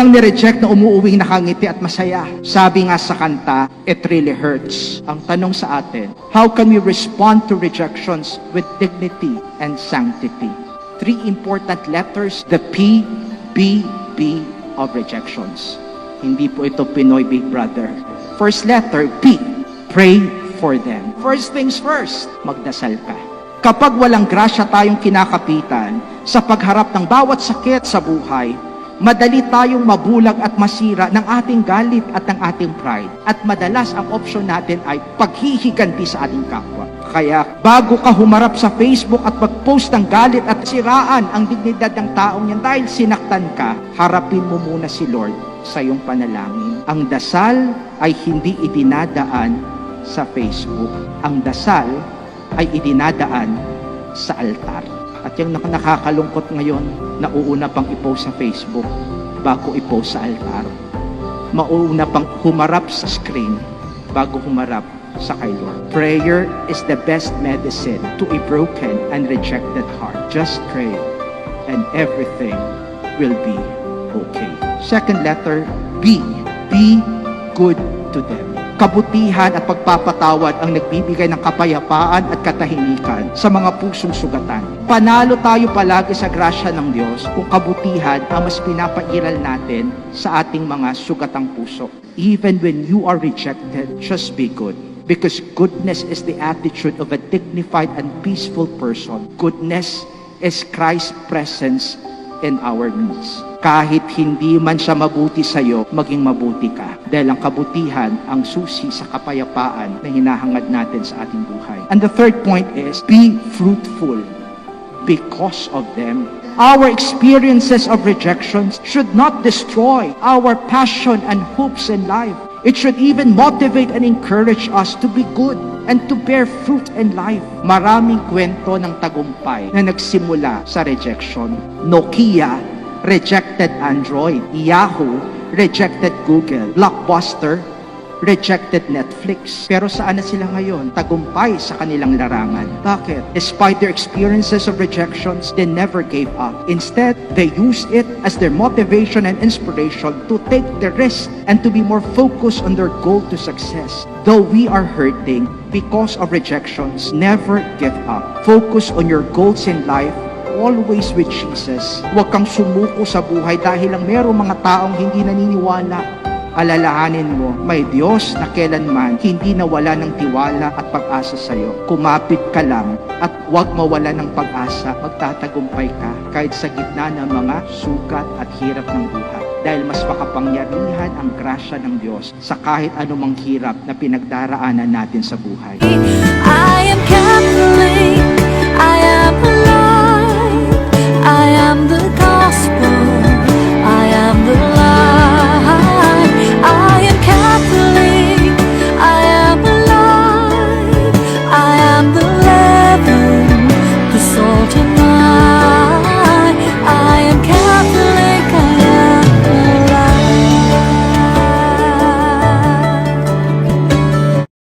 Walang nireject na umuuwing nakangiti at masaya. Sabi nga sa kanta, it really hurts. Ang tanong sa atin, how can we respond to rejections with dignity and sanctity? 3 important letters, the P, B, B of rejections. Hindi po ito Pinoy Big Brother. First letter, P, pray for them. First things first, magdasal ka. Kapag walang grasya tayong kinakapitan sa pagharap ng bawat sakit sa buhay, madali tayong mabulag at masira ng ating galit at ng ating pride. At madalas ang option natin ay paghihiganti sa ating kapwa. Kaya bago ka humarap sa Facebook at mag-post ng galit at siraan ang dignidad ng taong yan dahil sinaktan ka, harapin mo muna si Lord sa iyong panalangin. Ang dasal ay hindi idinadaan sa Facebook. Ang dasal ay idinadaan sa altar. At yung nakakalungkot ngayon, nauuna pang i-post sa Facebook bago i-post sa altar. Mauuna pang humarap sa screen bago humarap sa kay Lord. Prayer is the best medicine to a broken and rejected heart. Just pray and everything will be okay. Second letter, B. Be good to them. Kabutihan at pagpapatawad ang nagbibigay ng kapayapaan at katahimikan sa mga pusong sugatan. Panalo tayo palagi sa grasya ng Diyos kung kabutihan ang mas pinapairal natin sa ating mga sugatang puso. Even when you are rejected, just be good. Because goodness is the attitude of a dignified and peaceful person. Goodness is Christ's presence in our midst. Kahit hindi man siya mabuti sa iyo, maging mabuti ka. Dahil ang kabutihan ang susi sa kapayapaan na hinahangad natin sa ating buhay. And the third point is, be fruitful because of them. Our experiences of rejections should not destroy our passion and hopes in life. It should even motivate and encourage us to be good and to bear fruit in life. Maraming kwento ng tagumpay na nagsimula sa rejection. Nokia rejected Android. Yahoo rejected Google. Blockbuster rejected Netflix. Pero saan na sila ngayon? Tagumpay sa kanilang larangan. Bakit? Despite their experiences of rejections, they never gave up. Instead, they used it as their motivation and inspiration to take the risk and to be more focused on their goal to success. Though we are hurting because of rejections, never give up. Focus on your goals in life, always with Jesus. Huwag kang sumuko sa buhay dahil lang merong mga taong hindi naniniwala. Alalahanin mo, may Diyos na kailanman hindi nawala ng tiwala at pag-asa sa iyo. Kumapit ka lang at huwag mawala ng pag-asa. Magtatagumpay ka kahit sa gitna ng mga sugat at hirap ng buhay. Dahil mas makapangyarihan ang grasya ng Diyos sa kahit anumang hirap na pinagdaraanan natin sa buhay.